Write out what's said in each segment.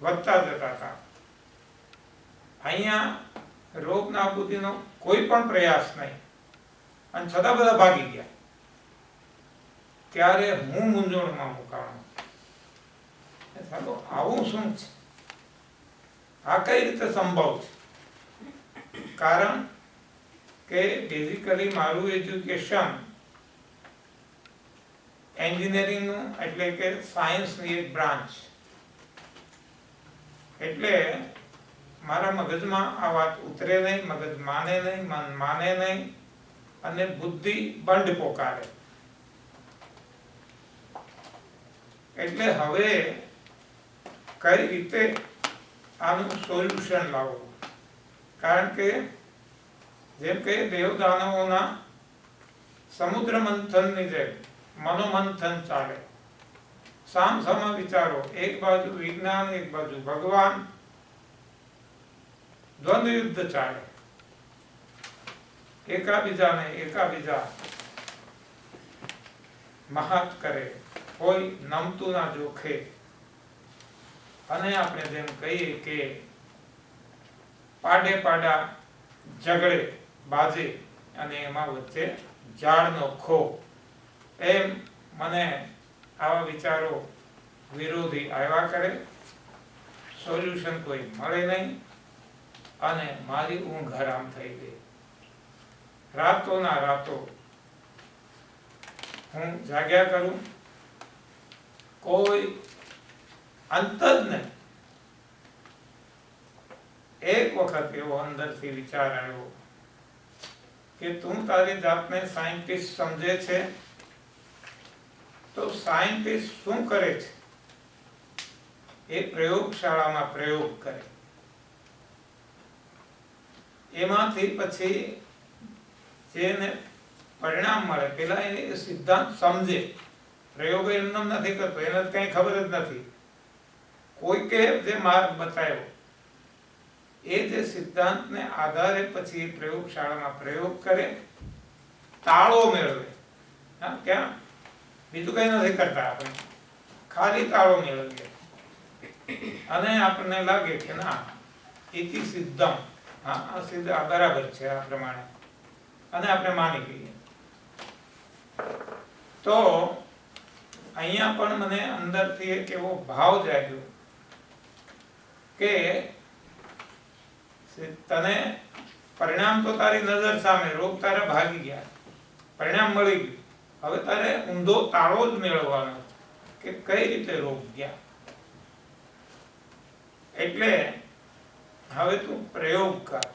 વધતા જતા હતા. અહીંયા રોગ નાબૂદીનો કોઈ પણ પ્રયાસ નહીં, અને છતાં બધા ભાગી ગયા. ત્યારે હું મૂંઝવણમાં મુકાણો, આવું શું છે, આ કઈ રીતે સંભવ છે? કારણ કે બેઝિકલી મારું એજ્યુકેશન એન્જિનિયરિંગનું, એટલે કે સાયન્સની એક બ્રાન્ચ, એટલે મારા મગજમાં આ વાત ઉતરે નહીં, મગજ માને નહીં, મન માને નહીં, અને બુદ્ધિ બંધ પોકારે. એટલે હવે કઈ રીતે આનું સોલ્યુશન લાવવું? કારણ કે જેમ કે દેવદાનવોના સમુદ્ર મંથનની જેમ મનોમંથન ચાલે, સામ સામા વિચારો, એક બાજુ વિજ્ઞાન, એક બાજુ ભગવાન, દ્વંદ્વ યુદ્ધ ચાલે. એકાબીજા મહાત કરે, કોઈ નમતું ના જોખે. અને આપણે જેમ કહીએ કે પાડે પાડા ઝઘડે બાજે, અને એમાં વચ્ચે ઝાડનો ખો. એમ મને આવા વિચારો વિરોધી આવ્યા કરે, સોલ્યુશન કોઈ મળે નહીં, અને મારી ઊંઘ હરામ થઈ ગઈ. રાતોના રાતો હું જાગ્યા કરું, કોઈ અંત જ નહીં. એક વખત એવો અંદરથી વિચાર આવ્યો કે તું તારી જાતને સાયન્ટિસ્ટ સમજે છે, તો સાયન્ટિસ્ટ શું કરે છે? એ પ્રયોગશાળામાં પ્રયોગ કરે, એમાંથી પછી જેને પરિણામ મળે, પેલા એ સિદ્ધાંત સમજે. પ્રયોગ એમને નથી કરતો, એને કઈ ખબર જ નથી. કોઈકે જે માર્ગ બતાવ્યો, એ જે સિદ્ધાંતને આધારે પછી પ્રયોગશાળામાં પ્રયોગ કરે, તાળો મેળવે. હા, ક્યાં બીજું કઈ નથી કરતા આપણે, ખાલી તાળો મેળવીએ, અને આપણને લાગે કે ના ઇતિ સિદ્ધમ, હા આ સિદ્ધ બરાબર છે આ પ્રમાણે, અને આપણે માની લઈએ. તો અહીંયા પણ મને અંદરથી એક એવો ભાવ જાગ્યો કે તને પરિણામ તો તારી નજર સામે, રોગ તારે ભાગી ગયા, પરિણામ મળી ગયું, હવે તારે ઊંધો તાળો જ મેળવવાનો કે કઈ રીતે રોગ ગયા. એટલે હવે તું પ્રયોગ કર.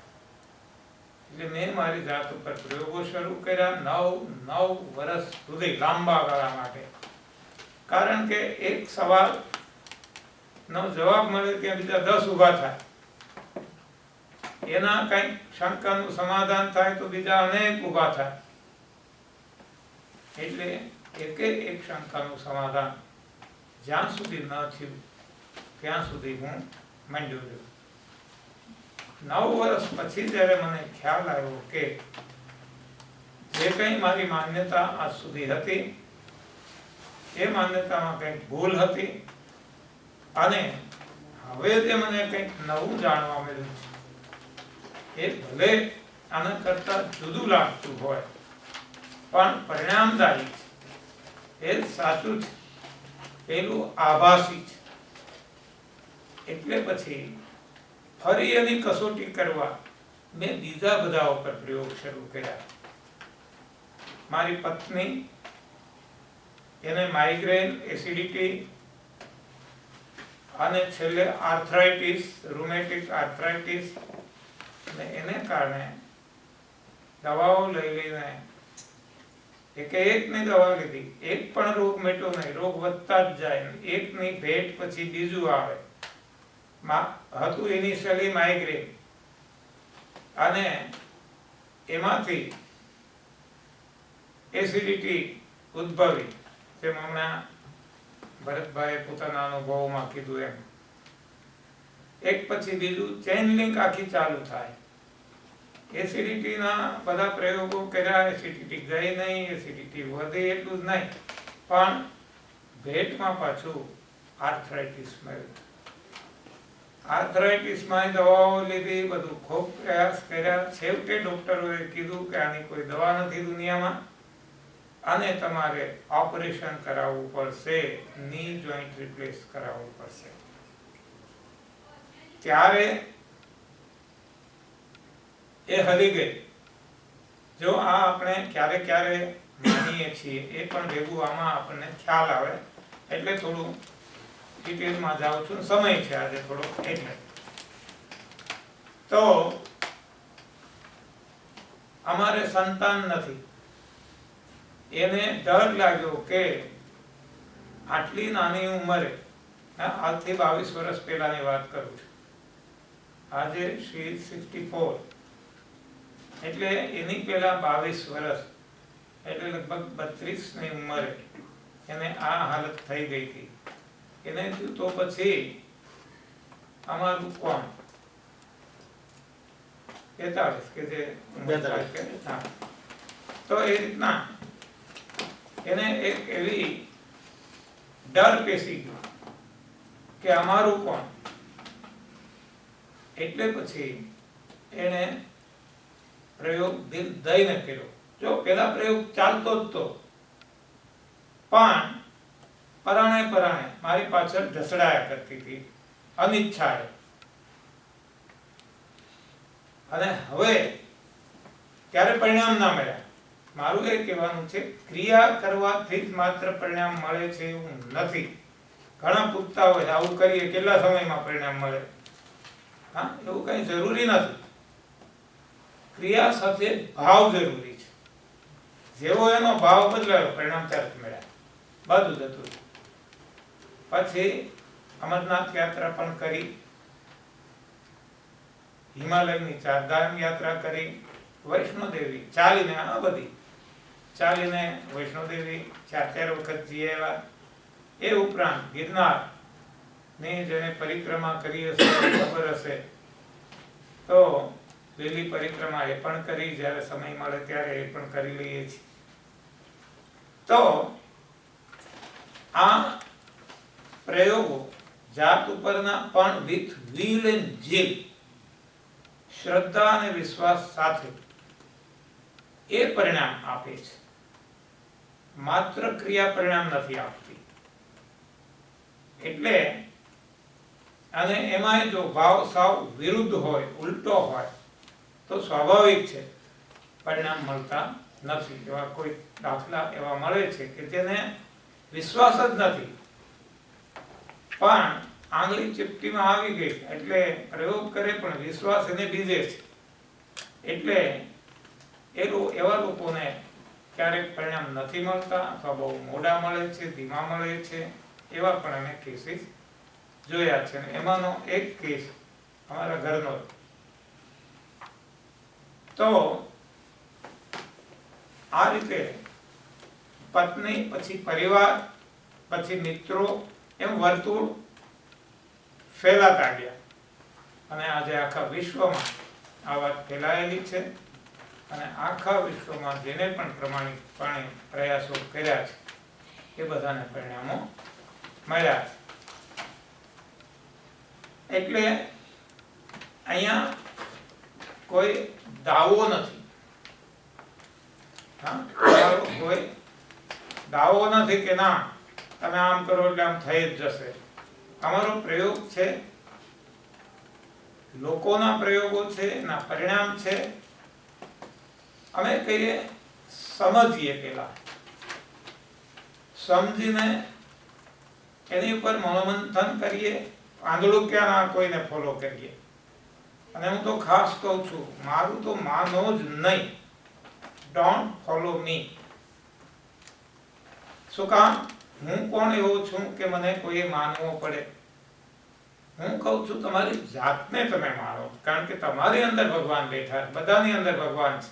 એટલે મેં મારી જાત ઉપર પ્રયોગો શરૂ કર્યા 9 વર્ષ સુધી, લાંબા ગાળા માટે. કારણ કે એક સવાલ નો જવાબ મળે ત્યાં બીજા 10 ઊભા થાય, એના કઈ શંકાનું સમાધાન થાય તો બીજા અનેક ઊભા થાય. એટલે એક શંકાનું સમાધાન જ્યાં સુધી ન થયું ત્યાં સુધી હું માંડ્યો રહ્યો. 9 વર્ષ પછી જ્યારે મને ખ્યાલ આવ્યો કે જે કંઈ મારી માન્યતા આજ સુધી હતી, એ માન્યતામાં કંઈક ભૂલ હતી, અને હવે જે મને કંઈક નવું જાણવા મળ્યું છે, એ ભલે આના કરતા જુદું લાગતું હોય પણ પરિણામદાયી છે, એ સાચું છે, પેલું આભાસી છે. એટલે પછી ફરી એની કસોટી કરવા મેં બીજા બધા ઉપર પ્રયોગ શરૂ કર્યા. મારી પત્ની, એને માઇગ્રેન, એસિડિટી, અને છેલ્લે આર્થરાઇટિસ, રૂમેટિક આર્થરાઇટિસ, અને એને કારણે દવાઓ લઈ લઈને એકની દવા લીધી, એક પણ રોગ મટ્યો નહીં, રોગ વધતા જ જાય, એકની ભેટ પછી બીજું આવે. હતું ઇનિશિયલી માઇગ્રેન, અને એમાંથી એસિડિટી ઉદ્ભવી, જેમ હમણાં ભરતભાઈએ પોતાના અનુભવોમાં કીધું એમ. એક પછી બીજું ચેઇન લિંક આખી ચાલુ થાય. એસિડિટીના બધા પ્રયોગો કર્યા, એસિડિટી ગઈ નહીં, એસિડિટી વધે એટલું જ નહીં, પણ ભેટમાં પાછું આર્થરાઇટિસ મળ્યું. આર્થરાઇટિસમાં દવાઓ લીધી, બધું ખૂબ પ્રયાસ કર્યા, છેવટે ડોક્ટરોએ કીધું કે આની કોઈ દવા નથી દુનિયામાં અને તમારે ઓપરેશન કરાવવું પડશે, ની જોઈન્ટ રિપ્લેસ કરાવવું પડશે. ત્યારે એ હલી ગઈ. જો આ આપણે ક્યારે ક્યારે માનીએ છીએ એ પણ ભેગું આમાં આપણને ખ્યાલ આવે એટલે થોડું ડિટેલમાં જાઉં છું, સમય છે આજે થોડો એટલે. તો અમારે સંતાન નથી, એને ડર લાગ્યો કે આટલી નાની ઉંમરે, આજથી 22 વર્ષ પહેલાની વાત કરું છું, આજે she is 64, એટલે એની પહેલા 22 વર્ષ એટલે લગભગ 32 ની ઉંમરે એને આ હાલત થઈ ગઈ હતી. એને થયું તો પછી અમારું કોણ 43 કે જે હા, તો એ રીતના એને એક એવી ડર પેસી ગયો કે અમારું કોણ. એટલે પછી એને પ્રયોગ દિલ દઈને કર્યો. જો પેલા પ્રયોગ ચાલતો જ તો, પણ પરાણે મારી પાછળ ઢસડાયા કરતી હતી અનિચ્છાએ. અને હવે ત્યારે પરિણામ ના મળ્યા. મારું એ કહેવાનું છે, ક્રિયા કરવાથી જ માત્ર પરિણામ મળે છે એવું નથી. ઘણા પૂછતા હોય આવું કરીએ કેટલા સમયમાં પરિણામ મળે, હા, એવું કઈ જરૂરી નથી. ક્રિયા સાથે ભાવ જરૂરી છે. જેવો એનો ભાવ બદલાયો પરિણામ તરત મળ્યા, બધું જતું. પછી અમરનાથ યાત્રા પણ કરી, હિમાલયની 4 ધામ યાત્રા કરી, વૈષ્ણોદેવી ચાલીને, આ બધી ચાલીને વૈષ્ણોદેવી 4 વખત જઈ આવ્યા. એ ઉપરાંત ગિરનાર ની જેને પરિક્રમા કરી હશે ખબર હશે તો લીલી પરિક્રમા એ પણ કરી, જ્યારે સમય મળે ત્યારે એ પણ કરી લઈએ છીએ. તો આ પ્રયોગો જાત ઉપરના પણ વિથ વિલ એન્ડ જીલ, શ્રદ્ધા અને વિશ્વાસ સાથે એ પરિણામ આપે છે. માત્ર ક્રિયા પરિણામ નથી આપતી. એટલે અને એમાં જો ભાવ સાવ વિરુદ્ધ હોય, ઉલટો હોય, તો સ્વાભાવિક છે પરિણામ મળતા નથી. એવા કોઈ દાખલા એવા મળે છે કે જેને વિશ્વાસ જ નથી, પણ આંગળી ચીપટીમાં આવી ગઈ એટલે પ્રયોગ કરે પણ વિશ્વાસ એને બીજે છે. એટલે એવા લોકોને ક્યારેક પરિણામ નથી મળતા, અથવા બહુ મોડા મળે છે, ધીમા મળે છે. એવા પણ અમે કેસીસ જોયા છે. એમાંનો એક કેસ અમારા ઘરનો. તો આ રીતે પત્ની, પછી પરિવાર, પછી મિત્રો, એમ વર્તુળ ફેલાતા ગયા. અને આજે આખા વિશ્વમાં આ વાત ફેલાયેલી છે. અને આખા વિશ્વમાં જેને પણ પ્રમાણિકપણે પ્રયાસો કર્યા છે એ બધાને પરિણામો મળ્યા છે. એટલે અહીંયા કોઈ દાવો નથી, કોઈ દાવો નથી કે ના તમે આમ કરો એટલે આમ થઈ જ જશે. અમારો પ્રયોગ છે, લોકોના પ્રયોગો છે, એના પરિણામ છે. અમે કહીએ સમજીએ, પેલા સમજીને એની ઉપર મનોમંથન કરીએ, આંધળું ક્યાં ના કોઈને ફોલો કરીએ. અને હું તો ખાસ કહું છું, મારું તો માનો જ નહીં, ડોન્ટ ફોલો મી. શું કામ? હું કોણ એવો છું કે મને કોઈ માનવો પડે? હું કહું છું તમારી જાતને તમે માનો, કારણ કે તમારી અંદર ભગવાન બેઠા, બધાની અંદર ભગવાન છે.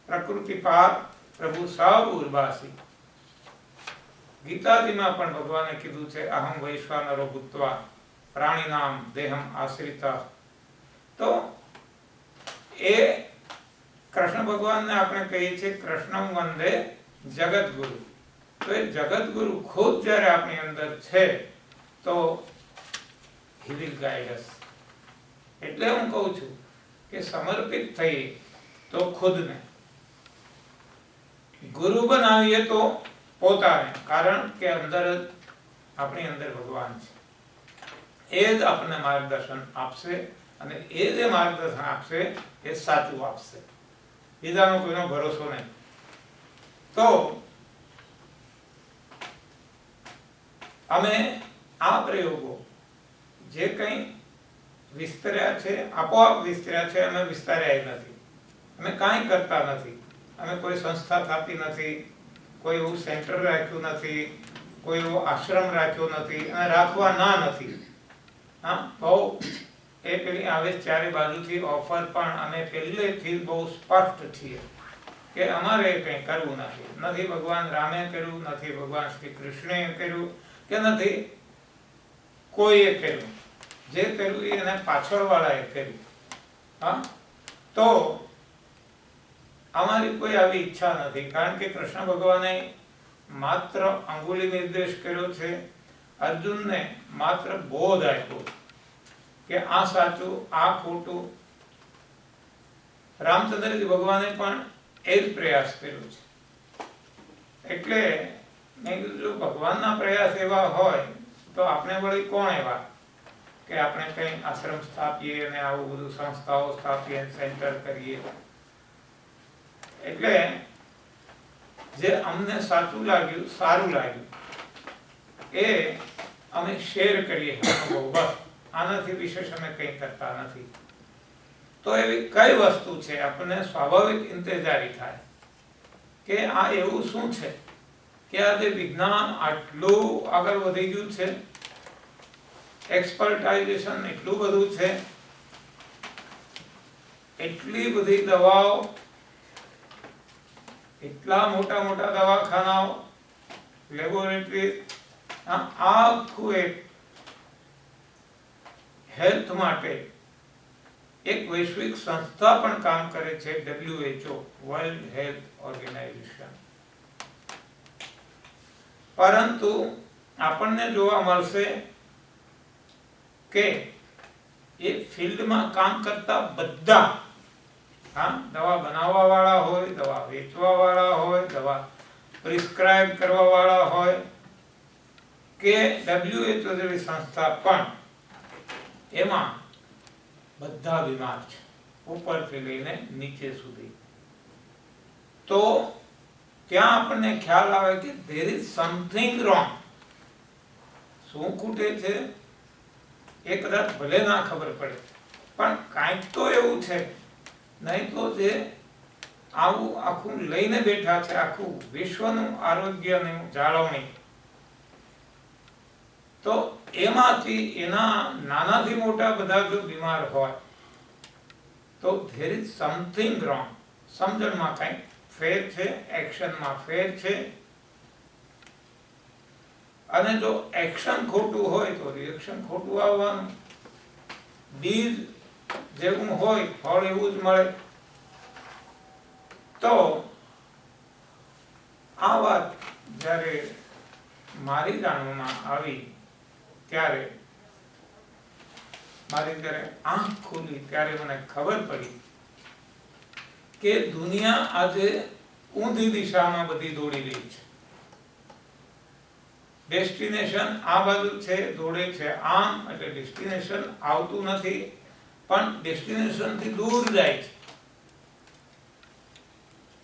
પ્રકૃતિ પાર પ્રભુ સૌ ઉર્વાસી. ગીતાજીમાં પણ ભગવાને કીધું છે, અહમ વૈશ્વાનરો ભૂત્વા પ્રાણીનામ દેહમ આશ્રિતા. તો એ કૃષ્ણ ભગવાનને આપણે કહીએ છીએ કૃષ્ણમ વંદે જગતગુરુ. તો એ જગતગુરુ ખુદ જ્યારે આપણી અંદર છે, તો he will guide us. એટલે હું કહું છું કે સમર્પિત થઈએ તો ખુદને, ગુરુ બનાવીએ તો પોતાને, કારણ કે અંદર જ આપણી અંદર ભગવાન છે. એ જ આપણને માર્ગદર્શન આપશે અને એ જે માર્ગદર્શન આપશે એ સાચું આપશે, બીજાનો કોઈનો ભરોસો નહીં. તો અમે આ પ્રયોગો જે કંઈ વિસ્તર્યા છે, આપોઆપ વિસ્તર્યા છે. અમે વિસ્તાર્યા નથી, અમે કાંઈ કરતા નથી, અમે કોઈ સંસ્થા સ્થાપી નથી, કોઈ એવું સેન્ટર રાખ્યું નથી, કોઈ એવો આશ્રમ રાખ્યો નથી અને રાખવાના નથી. હા, બહુ એ પેલી આવે ચારે બાજુથી ઓફર, પણ અમે પહેલેથી બહુ સ્પષ્ટ છીએ કે અમારે કંઈ કરવું નથી ભગવાન રામે કર્યું, નથી ભગવાન શ્રી કૃષ્ણે કર્યું, કે નથી કોઈએ કર્યું. જે કર્યું એને પાછળવાળાએ કર્યું. હા, તો અમારી કોઈ આવી ઈચ્છા નથી, કારણ કે કૃષ્ણ ભગવાને માત્ર અંગુલી નિર્દેશ કર્યો છે, અર્જુનને માત્ર બોધ આપ્યો કે આ સાચું આ ખોટું. રામચંદ્રજી ભગવાને પણ એ જ પ્રયાસ કર્યો છે. એટલે મેં કીધું જો ભગવાનના પ્રયાસ એવા હોય તો આપણે વળી કોણ એવા કે આપણે કંઈ આશ્રમ સ્થાપીએ અને આવું બધું સંસ્થાઓ સ્થાપીએ, સેન્ટર કરીએ. એટલે જે અમને સાચું લાગ્યું, સારું લાગ્યું, એ અમે શેર કરીએ અનુભવ, બસ. આનાથી વિશેષ અમે કંઈ કરતા નથી. તો એવી કઈ વસ્તુ છે આપણને સ્વાભાવિક ઇંતજારી થાય કે આ એવું શું છે કે આ જે વિજ્ઞાન આટલું આગળ વધી ગયું છે, એક્સપર્ટાઇઝેશન એટલું બધું છે, એટલી બધી દવાઓ, એટલા મોટા મોટા દવાખાનાઓ, લેબોરેટરી, આખું એક હેલ્થ માટે એક વૈશ્વિક સંસ્થા પણ કામ કરે છે, WHO, વર્લ્ડ હેલ્થ ઓર્ગેનાઇઝેશન. પરંતુ આપણને જોવા મળશે કે એ ફિલ્ડમાં કામ કરતા બધા, દવા બનાવવા વાળા હોય, દવા વેચવા વાળા હોય, દવા પ્રિસ્ક્રાઇબ કરવા વાળા હોય, કે WHO જેવી સંસ્થા પણ, એમાં બધા બીમાર છે, ઉપરથી લઈને નીચે સુધી. તો ત્યાં આપણને ખ્યાલ આવે કે there is something wrong. શું ખૂટે છે એ કદાચ ભલે ના ખબર પડે, પણ કાંઈક તો એવું છે, નહીં તો જે આવું આખું લઈને બેઠા છે, આખું વિશ્વનું આરોગ્યની જાળવણી, તો એમાંથી એના નાનાથી મોટા બધા જો બીમાર હોય તો there is something wrong. સમજણમાં કંઈક ફેર છે, એક્શનમાં ફેર છે. અને જો એક્શન ખોટું હોય તો રિએક્શન ખોટું આવવાનું. બીજ જેવું હોય ફળ એવું જ મળે. તો આ વાત જ્યારે મારી જાણવામાં આવી ત્યારે, મારી જ્યારે આંખ ખુલી ત્યારે મને ખબર પડી કે દુનિયા આજે ઊંધી દિશામાં બધી દોડી રહી છે. ડેસ્ટિનેશન આ બાજુ છે, દોડે છે આમ, એટલે ડેસ્ટિનેશન આવતું નથી, પણ ડેસ્ટિનેશનથી દૂર જાય છે.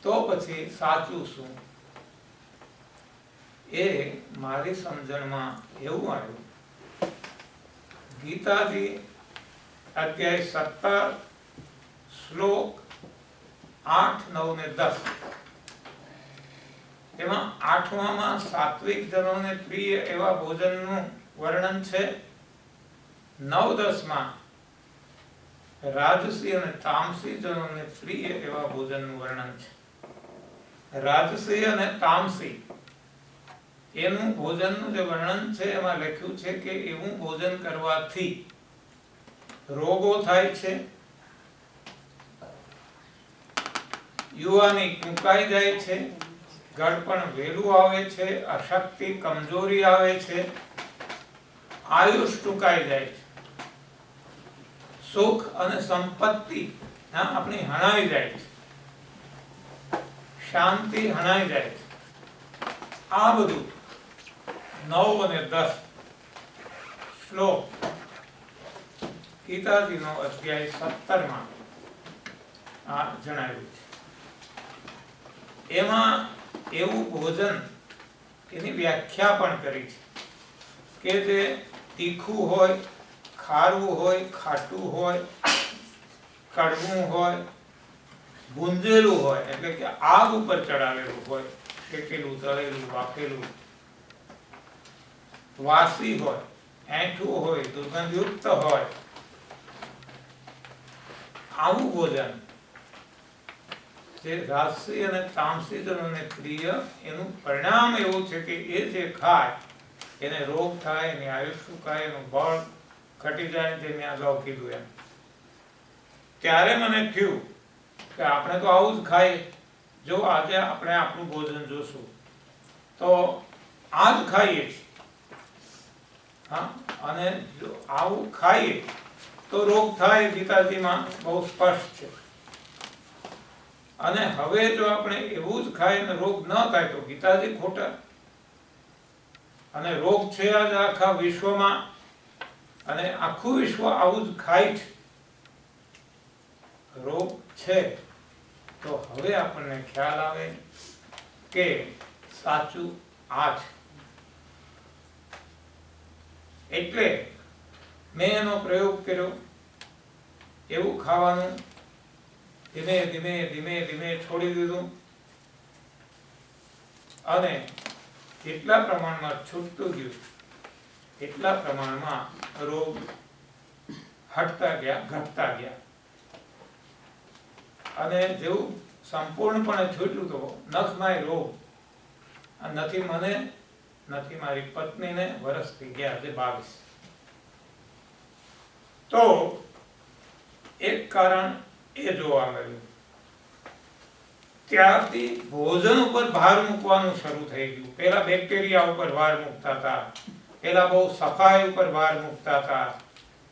તો પછી સાચું શું? એ મારી સમજણમાં એવું આવ્યું. ગીતાજી અધ્યાય 17 શ્લોક 8, 9 ને 10, એમાં 8માં સાત્વિક જનોને પ્રિય એવા ભોજનનું વર્ણન છે. 9-10માં રાજસી અને તામસી જનોને પ્રિય એવા ભોજનનું વર્ણન છે. રાજસી અને તામસી એનું ભોજનનું જે વર્ણન છે એમાં લખ્યું છે કે એવું ભોજન કરવાથી રોગો થાય છે, યુવાની કૂંકાઈ જાય છે, ગળપણ વહેલું આવે છે, અશક્તિ કમજોરી આવે છે, આયુષ ટૂંકાઈ જાય છે. સુખ અને સંપત્તિ આપણી હણાઈ જાય છે, શાંતિ હણાઈ જાય છે. આ બધું 9 અને 10 શ્લોક ગીતાજીનો અધ્યાય 17 આ જણાવ્યું છે. એમાં એવું ભોજન એની વ્યાખ્યા પણ કરી છે કે જે તીખું હોય, ખારું હોય, ખાટું હોય, કડવું હોય, ગુંજેલું હોય, એટલે કે આગ ઉપર ચડાવેલું હોય, શેકેલું, તળેલું, બાફેલું, વાસી હોય, એઠું હોય, દુર્ગંધયુક્ત હોય, આવું ભોજન જે રાજસી અને તામસી જનોને પ્રિય, એનું પરિણામ એવું છે કે એ જે ખાય એને રોગ થાય, એની આયુષ્ય ખાય, એનું બળ ઘટી જાય, જે મેં અગાઉ કીધું એમ. ત્યારે મને થયું કે આપણે તો આવું જ ખાઈએ. જો આજે આપણે આપણું ભોજન જોશું તો આ જ ખાઈએ છીએ. હા, અને જો આવું ખાઈએ તો રોગ થાય, ગીતાજીમાં બહુ સ્પષ્ટ છે. અને હવે જો આપણે એવું જ ખાઈએ ને રોગ ન થાય તો ગીતાજી ખોટા. અને રોગ છે આજ આખા વિશ્વમાં, અને આખું વિશ્વ આવું જ ખાય છે. રોગ છે તો હવે આપણને ખ્યાલ આવે કે સાચું આ છે. એટલે મેં એનો પ્રયોગ કર્યો. એવું ખાવાનું ધીમે ધીમે ધીમે ધીમે છોડી દીધું, અને જેટલા પ્રમાણમાં છૂટતું ગયું એટલા પ્રમાણમાં રોગ હટતા ગયા, ઘટતા ગયા. અને જેવું સંપૂર્ણપણે છૂટ્યું તો નખમાંય રોગ નથી. મને નથી મારી પત્નીને વર્ષ થઈ ગયા છે 22. તો એક કારણ એ જોવા મળ્યું. ત્યારથી ભોજન ઉપર ભાર મૂકવાનું શરૂ થઈ ગયું. પેલા બેક્ટેરિયા ઉપર ભાર મૂકતા હતા, પેલા બહુ સફાઈ ઉપર ભાર મૂકતા હતા.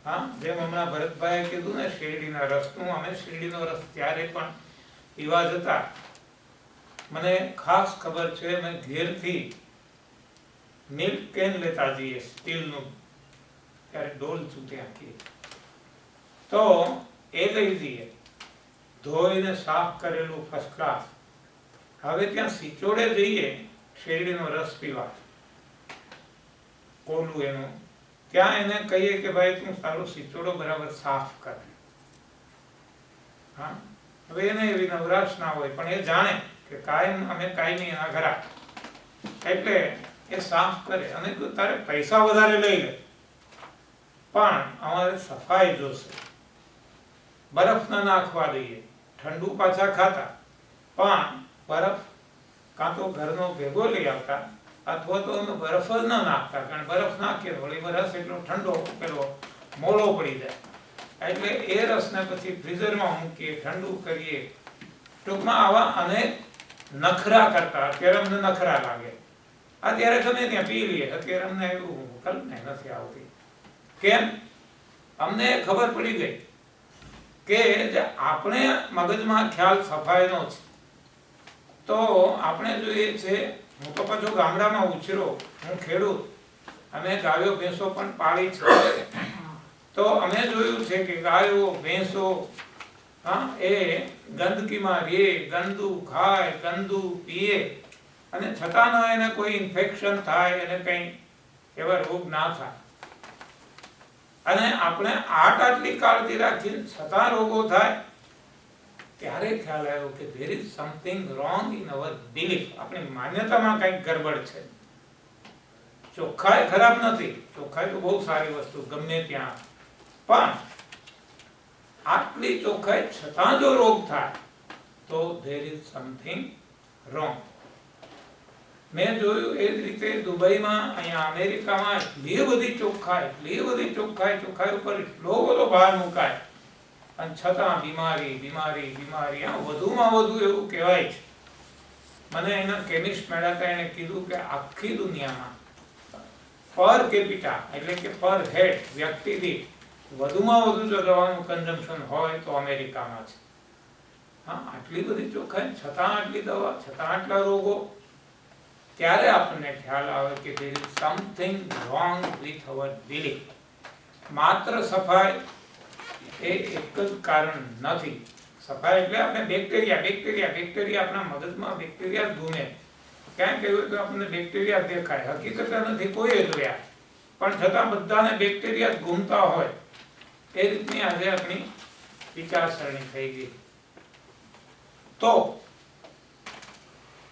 હા, જેમ હમણાં ભરતભાઈએ કીધું ને શેરડીના રસનું, અમે શેરડીનો રસ ત્યારે પણ પીવા જતા. મને ખાસ ખબર છે, મેં ઘેરથી મિલ્ક કેન લેતા જઈએ સ્ટીલનું, ત્યારે ડોલ ચૂંટી આખી, તો એ લઈ જઈએ ધોઈને સાફ કરેલું ફર્સ્ટ ક્લાસ. હવે ત્યાં સિચોડે જઈએ શેરડીનો રસ પીવા, કોલું એનું, ત્યાં એને કહીએ કે ભાઈ તું સારું સિચોડો બરાબર સાફ કર. હા, હવે એને એવી નવરાશ ના હોય, પણ એ જાણે કે કાયમ અમે કાયમી એના ઘરા, એટલે એ સાફ કરે. અને તારે પૈસા વધારે લઈ લે, પણ અમારે સફાઈ જોશે. બરફ ન નાખવા દઈએ, ઠંડુ પાછા ખાતા, પણ બરફ કાં તો ઘરનો ભેગો લઈ આવતા, અથવા તો અમે બરફ જ ન નાખતા, કારણ બરફ નાખીએ વળી રસ એટલો ઠંડો પેલો મોળો પડી જાય. એટલે એ રસને પછી ફ્રીઝરમાં મૂકીએ, ઠંડુ કરીએ. ટૂંકમાં આવા અનેક નખરા કરતા. અત્યારે અમને નખરા લાગે, અત્યારે ગમે ત્યાં પી લઈએ. અત્યારે અમને એવું કલ્પના નથી આવતી. કેમ? અમને ખબર પડી ગઈ કે જે આપણે મગજમાં ખ્યાલ સફાઈનો છે, તો આપણે જોઈએ છે. હું તો પાછો ગામડામાં ઉછર્યો, હું ખેડૂત, અમે ગાયો ભેંસો પણ પાળી છે. તો અમે જોયું છે કે ગાયો ભેંસો એ ગંદકીમાં રહે, ગંદુ ખાય, ગંદુ પીએ, અને છતાં એને કોઈ ઇન્ફેક્શન થાય, એને કંઈ એવા રોગ ના થાય. અને આપણે આટલી કાળજી રાખીને છતાં રોગો થાય. ત્યારે ખ્યાલ આવ્યો કે there is something wrong in our belief. આપણી માન્યતામાં કંઈક ગડબડ છે. ચોખ્ખાઈ ખરાબ નથી, ચોખ્ખાઈ તો બહુ સારી વસ્તુ ગમે ત્યાં, પણ આટલી ચોખ્ખાઈ છતાં જો રોગ થાય તો there is something wrong. મેં જોયું એ જ રીતે દુબઈમાં, અહીંયા અમેરિકામાં એટલી બધી ચોખ્ખાઈ ઉપર એટલો બધો ભાર મુકાય, અને છતાં બીમારી બીમારી બીમારી. વધુમાં વધુ એવું કહેવાય છે, મને એના કેમિસ્ટ મળ્યા, એને કીધું કે આખી દુનિયામાં પર કેપિટા એટલે કે પર હેડ વ્યક્તિ દીઠ વધુમાં વધુ જો દવાનું કન્ઝમ્પશન હોય તો અમેરિકામાં છે. હા, આટલી બધી ચોખ્ખાઈ છતાં આટલી દવા, છતાં આટલા રોગો. ત્યારે આપણને ખ્યાલ આવે કે there is something wrong with our belief. માત્ર સફાઈ એ એક જ કારણ નથી. સફાઈ એટલે આપણે બેક્ટેરિયા આપણા મગજમાં બેક્ટેરિયા જ ઘૂમે. ક્યાંય કહ્યું તો આપણને બેક્ટેરિયા દેખાય, હકીકત નથી કોઈએ જોયા, પણ છતાં બધાને બેક્ટેરિયા જ ઘૂમતા હોય. એ રીતની આજે આપણી વિચારસરણી થઈ ગઈ. તો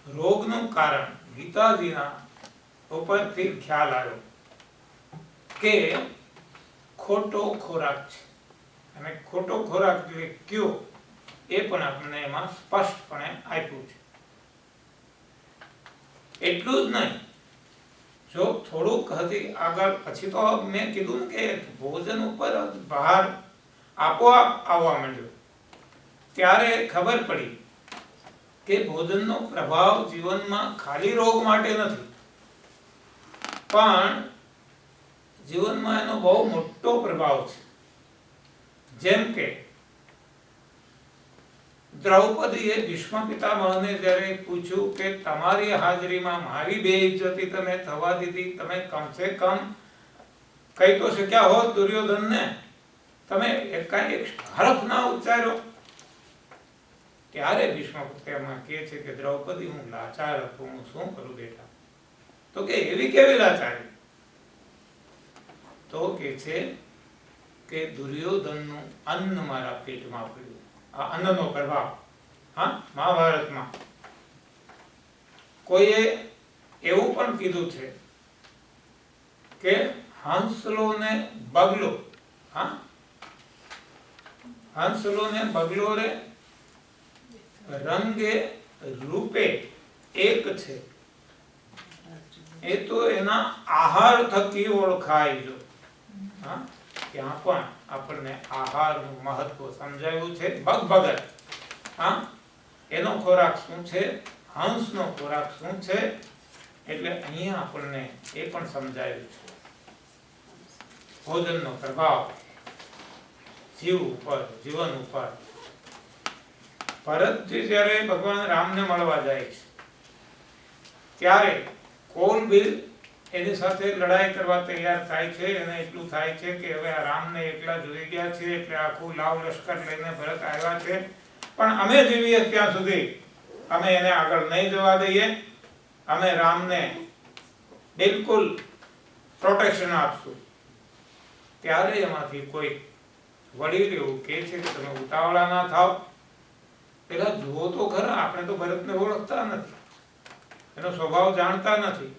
રોગનું કારણ ગીતાજીના ઉપરથી ખ્યાલ આવ્યો કે ખોટો ખોરાક છે. અને ખોટો ખોરાક એટલે કયો એ પણ આપણને એમાં સ્પષ્ટપણે આપ્યું છે. એટલું જ નહીં, જો થોડુંક હજી આગળ પછી તો મેં કીધું ને કે ભોજન ઉપર બહાર આપોઆપ આવવા માંડ્યો, ત્યારે ખબર પડી કે ભોજનનો પ્રભાવ જીવનમાં ખાલી રોગ માટે નથી, પણ જીવનમાં એનો બહુ મોટો પ્રભાવ છે. જેમ કે દ્રૌપદીએ ભીષ્મ પિતામહને જ્યારે પૂછ્યું કે તમારી હાજરીમાં મારી બેઇજ્જતી તમે થવા દીધી, તમે કમસે કમ કહી તો શક્યા હોત દુર્યોધનને, તમે એકાએક હરફ ના ઉચ્ચાર્યો. ત્યારે ભીષ્મ પિતામહ કહે છે કે દ્રૌપદી, હું લાચાર હતો, હું શું કરું બેટા? તો કે એવી કેવી લાચારી? તો કે છે કે દુર્યોધનનું અન્ન મારા પેટમાં પડ્યું. આ અન્નનો પ્રભાવ. હા, મહાભારતમાં કોઈએ એવું પણ કીધું છે કે હંસલો ને બગલો, હા, હંસલો ને બગલો રે રંગે રૂપે એક છે, એ તો એના આહાર થકી ઓળખાય. જો હા, ત્યાં પણ આપણને આહારનું મહત્વ સમજાયું છે. બગબગર, હા, એનો ખોરાક શું છે, હંસનો ખોરાક શું છે, એટલે અહીંયા આપણને એ પણ સમજાયું છે. ભોજનનો પ્રભાવ જીવ ઉપર, જીવન ઉપર. ભરતજી જ્યારે ભગવાન રામને મળવા જાય છે, ત્યારે કોલબીર એની સાથે લડાઈ કરવા તૈયાર થાય છે. અને એટલું થાય છે કે હવે આ રામને એકલા જોઈ ગયા છે, એટલે આખું લાવ લશ્કર લઈને ભરત આવ્યા છે, પણ અમે જીવીએ ત્યાં સુધી અમે એને આગળ નહીં જવા દઈએ, અમે રામને બિલકુલ પ્રોટેક્શન આપશું. ત્યારે એમાંથી કોઈ વડીલ એવું કહે છે કે તમે ઉતાવળા ના થાવ, પેલા જુઓ તો ખરા, આપણે તો ભરતને ઓળખતા નથી, એનો સ્વભાવ જાણતા નથી.